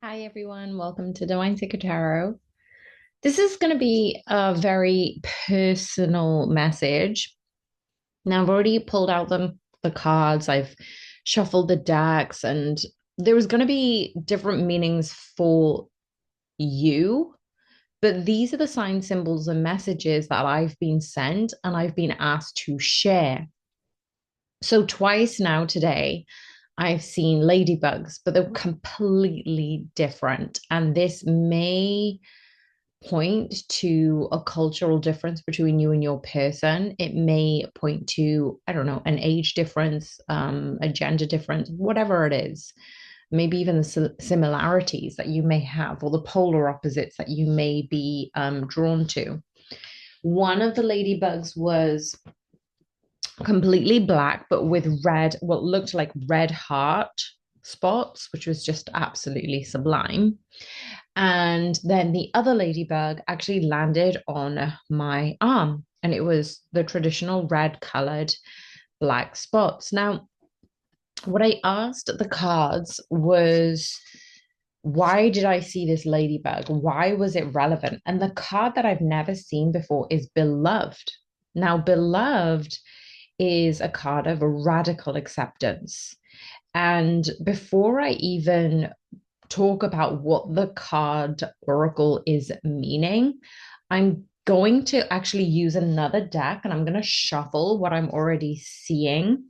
Hi, everyone. Welcome to Divine Secret Tarot. This is going to be a very personal message. Now, I've already pulled out the cards, I've shuffled the decks, and there was going to be different meanings for you. But these are the sign symbols and messages that I've been sent and I've been asked to share. So, twice now today, I've seen ladybugs, but they're completely different. And this may point to a cultural difference between you and your person. It may point to, I don't know, an age difference, a gender difference, whatever it is. Maybe even the similarities that you may have, or the polar opposites that you may be drawn to. One of the ladybugs was completely black, but with red, what looked like red heart spots, which was just absolutely sublime. And then the other ladybug actually landed on my arm, and it was the traditional red colored black spots. Now, what I asked the cards was, why did I see this ladybug? Why was it relevant? And the card that I've never seen before is beloved. Now, beloved is a card of a radical acceptance. And before I even talk about what the card oracle is meaning, I'm going to actually use another deck and I'm going to shuffle what I'm already seeing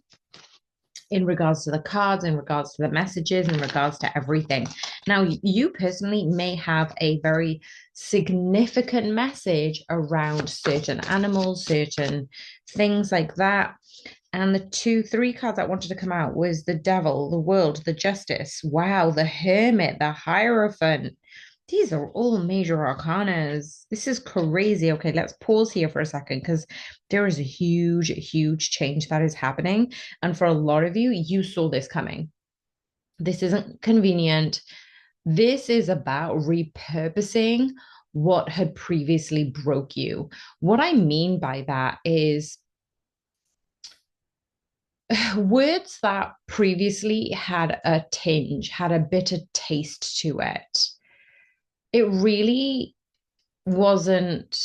in regards to the cards, in regards to the messages, in regards to everything. Now, you personally may have a very significant message around certain animals, certain things like that. And the three cards that wanted to come out was the devil, the world, the justice. Wow, the hermit, the hierophant. These are all major arcanas. This is crazy. Okay, let's pause here for a second because there is a huge, huge change that is happening. And for a lot of you, you saw this coming. This isn't convenient. This is about repurposing what had previously broke you. What I mean by that is words that previously had a tinge, had a bitter taste to it. It really wasn't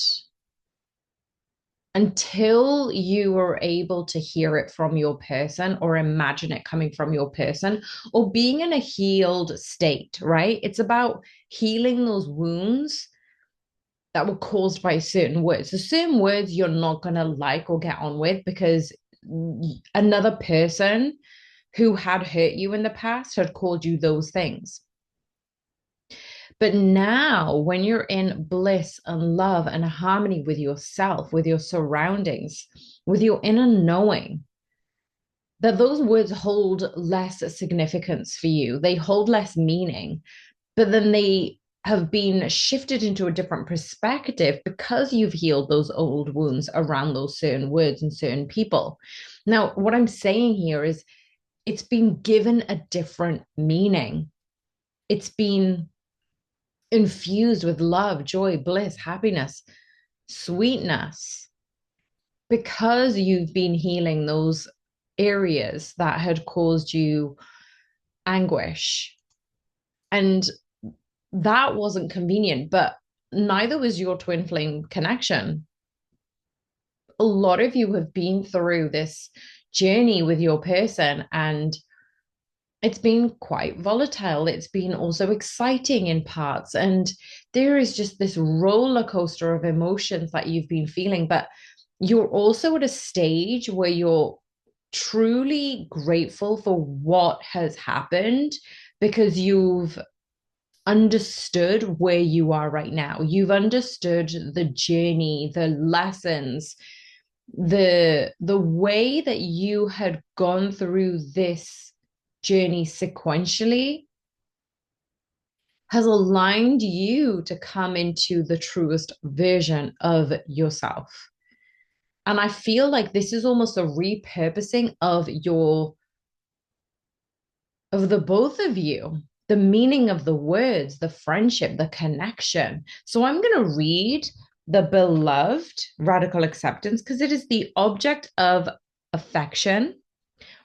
until you were able to hear it from your person or imagine it coming from your person or being in a healed state, right? It's about healing those wounds that were caused by certain words. The certain words you're not going to like or get on with because another person who had hurt you in the past had called you those things. But now, when you're in bliss and love and harmony with yourself, with your surroundings, with your inner knowing, that those words hold less significance for you. They hold less meaning, but then they have been shifted into a different perspective because you've healed those old wounds around those certain words and certain people. Now, what I'm saying here is it's been given a different meaning. It's been infused with love, joy, bliss, happiness, sweetness, because you've been healing those areas that had caused you anguish. And that wasn't convenient, but neither was your twin flame connection. A lot of you have been through this journey with your person, and it's been quite volatile. It's been also exciting in parts. And there is just this roller coaster of emotions that you've been feeling. But you're also at a stage where you're truly grateful for what has happened because you've understood where you are right now. You've understood the journey, the lessons, the way that you had gone through this journey sequentially has aligned you to come into the truest version of yourself. And I feel like this is almost a repurposing of the both of you, the meaning of the words, the friendship, the connection. So I'm going to read the beloved radical acceptance because it is the object of affection,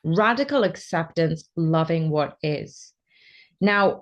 radical acceptance, loving what is. Now,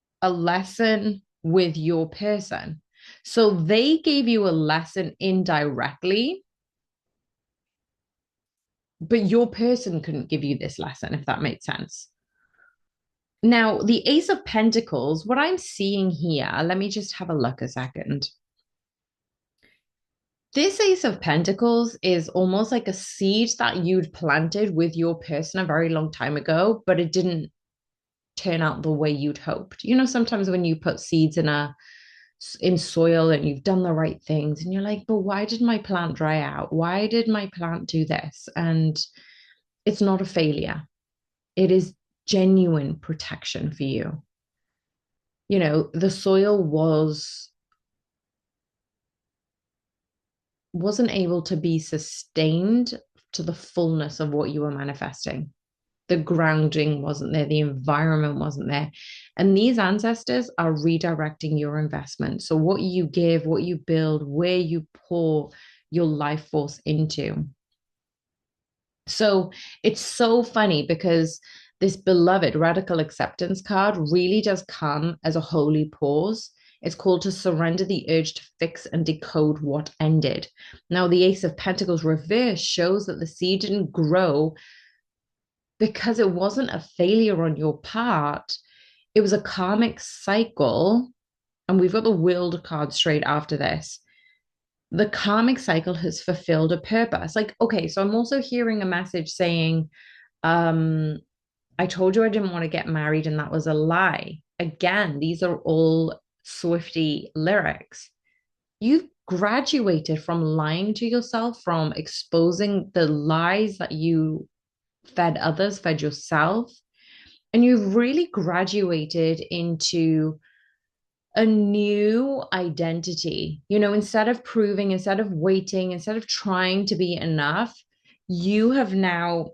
a lesson with your person. So they gave you a lesson indirectly, but your person couldn't give you this lesson, if that makes sense. Now, the Ace of Pentacles, what I'm seeing here, let me just have a look a second. This Ace of Pentacles is almost like a seed that you'd planted with your person a very long time ago, but it didn't turn out the way you'd hoped. You know, sometimes when you put seeds in soil and you've done the right things and you're like, but why did my plant dry out? Why did my plant do this? And it's not a failure. It is genuine protection for you. You know, the soil wasn't able to be sustained to the fullness of what you were manifesting. The grounding wasn't there, the environment wasn't there. And these ancestors are redirecting your investment. So, what you give, what you build, where you pour your life force into. So, it's so funny because this beloved radical acceptance card really does come as a holy pause. It's called to surrender the urge to fix and decode what ended. Now, the Ace of Pentacles reverse shows that the seed didn't grow because it wasn't a failure on your part. It was a karmic cycle. And we've got the World card straight after this. The karmic cycle has fulfilled a purpose. Like, okay, so I'm also hearing a message saying, I told you I didn't want to get married, and that was a lie. Again, these are all Swifty lyrics. You've graduated from lying to yourself, from exposing the lies that you fed others, fed yourself. And you've really graduated into a new identity. You know, instead of proving, instead of waiting, instead of trying to be enough, you have now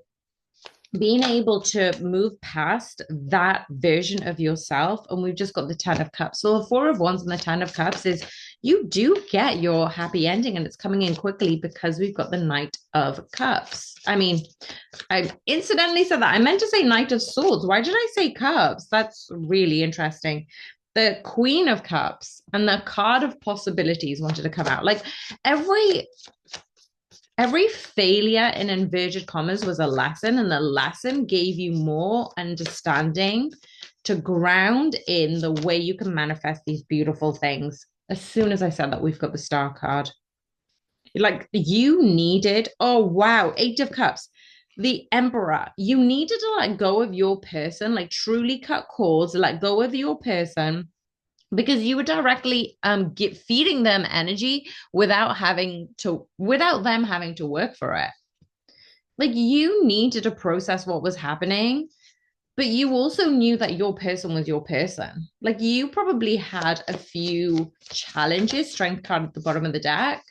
been able to move past that version of yourself. And we've just got the 10 of Cups. So the Four of Wands and the 10 of Cups is you do get your happy ending, and it's coming in quickly because we've got the Knight of Cups. I mean, I incidentally said that. I meant to say Knight of Swords. Why did I say Cups? That's really interesting. The Queen of Cups and the card of possibilities wanted to come out. Like every failure in inverted commas was a lesson, and the lesson gave you more understanding to ground in the way you can manifest these beautiful things. As soon as I said that, we've got the Star card. Like you needed, oh wow, Eight of Cups, the Emperor. You needed to let go of your person, like truly cut cords, let go of your person, because you were directly feeding them energy without them having to work for it. Like you needed to process what was happening, but you also knew that your person was your person. Like you probably had a few challenges, strength card at the bottom of the deck,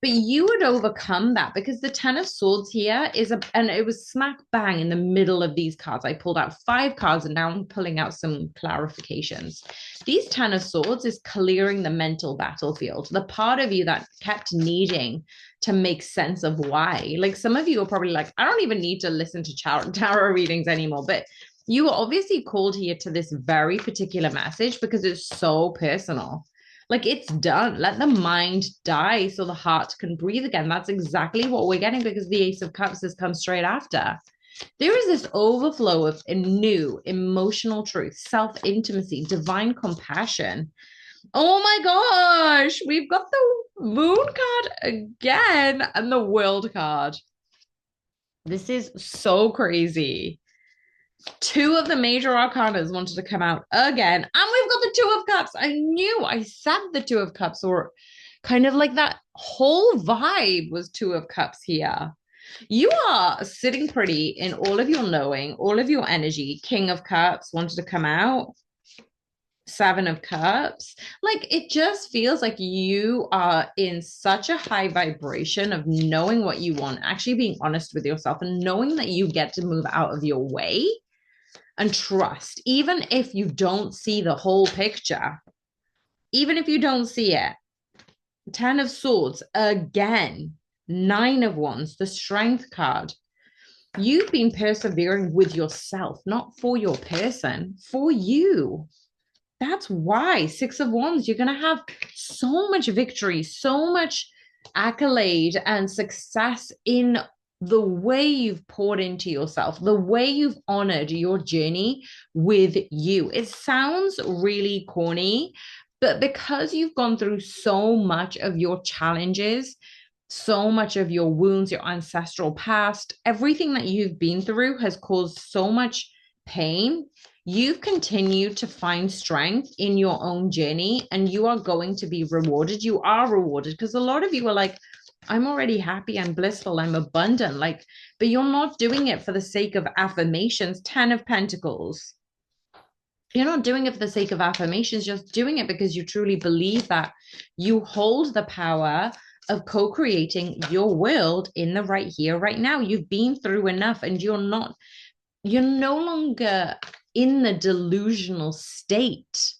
but you would overcome that because the 10 of Swords here and it was smack bang in the middle of these cards. I pulled out 5 cards and now I'm pulling out some clarifications. These 10 of Swords is clearing the mental battlefield, the part of you that kept needing to make sense of why. Like some of you are probably like, I don't even need to listen to tarot readings anymore, but you were obviously called here to this very particular message because it's so personal. Like it's done. Let the mind die so the heart can breathe again. That's exactly what we're getting because the Ace of Cups has come straight after. There is this overflow of a new emotional truth, self-intimacy, divine compassion. Oh my gosh, we've got the Moon card again and the World card. This is so crazy. 2 of the major arcanas wanted to come out again, and we've got the 2 of Cups. I said the 2 of Cups, or kind of like that whole vibe was 2 of Cups here. You are sitting pretty in all of your knowing, all of your energy. King of Cups wanted to come out. 7 of Cups. Like it just feels like you are in such a high vibration of knowing what you want, actually being honest with yourself and knowing that you get to move out of your way and trust, even if you don't see the whole picture, even if you don't see it. 10 of Swords, again, 9 of Wands, the Strength card. You've been persevering with yourself, not for your person, for you. That's why Six of Wands, you're going to have so much victory, so much accolade and success in the way you've poured into yourself, the way you've honored your journey with you. It sounds really corny, but because you've gone through so much of your challenges, so much of your wounds, your ancestral past, everything that you've been through has caused so much pain. You've continued to find strength in your own journey, and you are going to be rewarded. You are rewarded because a lot of you are like, I'm already happy, I'm blissful, I'm abundant. Like, but you're not doing it for the sake of affirmations. 10 of Pentacles. You're not doing it for the sake of affirmations, just doing it because you truly believe that you hold the power of co-creating your world in the right here, right now. You've been through enough, and you're no longer in the delusional state.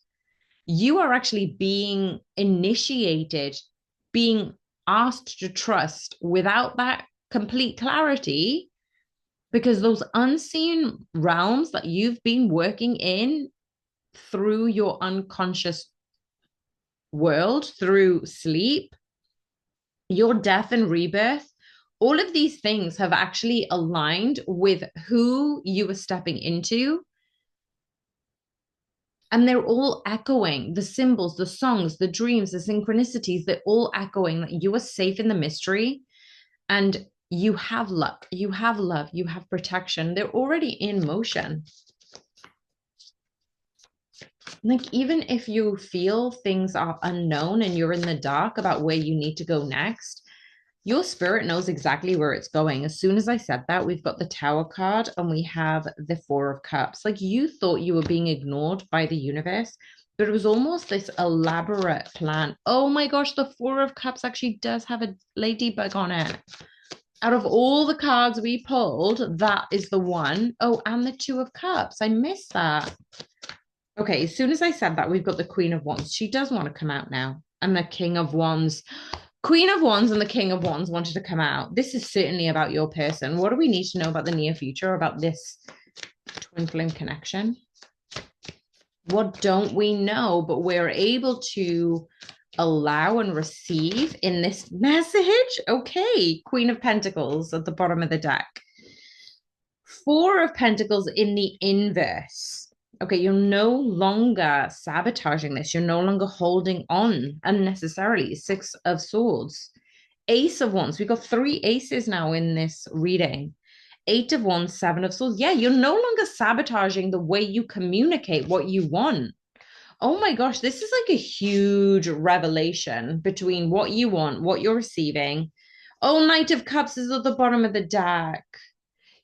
You are actually being initiated, being asked to trust without that complete clarity, because those unseen realms that you've been working in through your unconscious world, through sleep, your death and rebirth, all of these things have actually aligned with who you were stepping into. And they're all echoing the symbols, the songs, the dreams, the synchronicities. They're all echoing that you are safe in the mystery, and you have luck, you have love, you have protection. They're already in motion. Like, even if you feel things are unknown and you're in the dark about where you need to go next, your spirit knows exactly where it's going. As soon as I said that, we've got the Tower card and we have the Four of Cups. Like, you thought you were being ignored by the universe, but it was almost this elaborate plan. Oh my gosh, the Four of Cups actually does have a ladybug on it. Out of all the cards we pulled, that is the one. Oh, and the Two of Cups. I missed that. Okay, as soon as I said that, we've got the Queen of Wands. She does want to come out now. And the King of Wands. Queen of Wands and the King of Wands wanted to come out. This is certainly about your person. What do we need to know about the near future, about this twin flame connection? What don't we know, but we're able to allow and receive in this message? Okay, Queen of Pentacles at the bottom of the deck. Four of Pentacles in the inverse. Okay, you're no longer sabotaging this. You're no longer holding on unnecessarily. Six of Swords. Ace of Wands. We've got three aces now in this reading. Eight of Wands, Seven of Swords. Yeah, you're no longer sabotaging the way you communicate what you want. Oh my gosh, this is like a huge revelation between what you want, what you're receiving. Oh, Knight of Cups is at the bottom of the deck.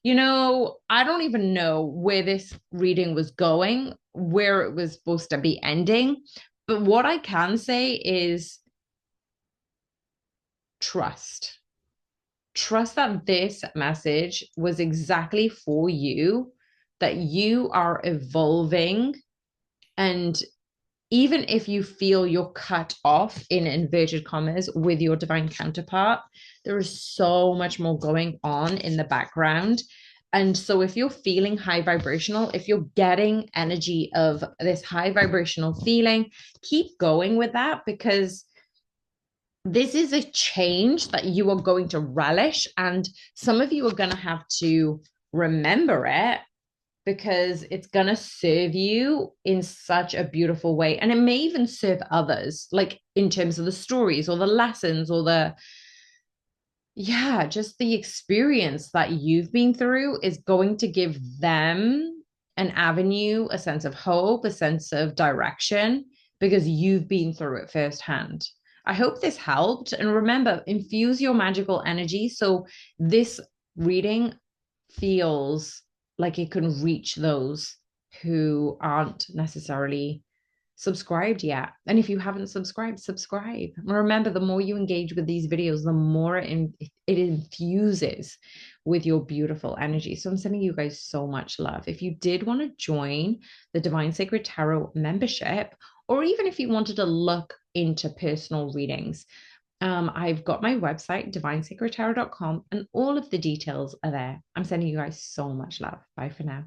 I don't even know where this reading was going, where it was supposed to be ending. But what I can say is trust. Trust that this message was exactly for you, that you are evolving. And even if you feel you're cut off in inverted commas with your divine counterpart, there is so much more going on in the background. And so if you're feeling high vibrational, if you're getting energy of this high vibrational feeling, keep going with that, because this is a change that you are going to relish. And some of you are going to have to remember it, because it's going to serve you in such a beautiful way. And it may even serve others, like in terms of the stories or the lessons or just the experience that you've been through is going to give them an avenue, a sense of hope, a sense of direction, because you've been through it firsthand. I hope this helped. And remember, infuse your magical energy so this reading feels like it can reach those who aren't necessarily subscribed yet. And if you haven't subscribed, subscribe. Remember, the more you engage with these videos, the more it infuses with your beautiful energy. So I'm sending you guys so much love. If you did want to join the Divine Sacred Tarot membership, or even if you wanted to look into personal readings, I've got my website, divinesacredtarot.com, and all of the details are there. I'm sending you guys so much love. Bye for now.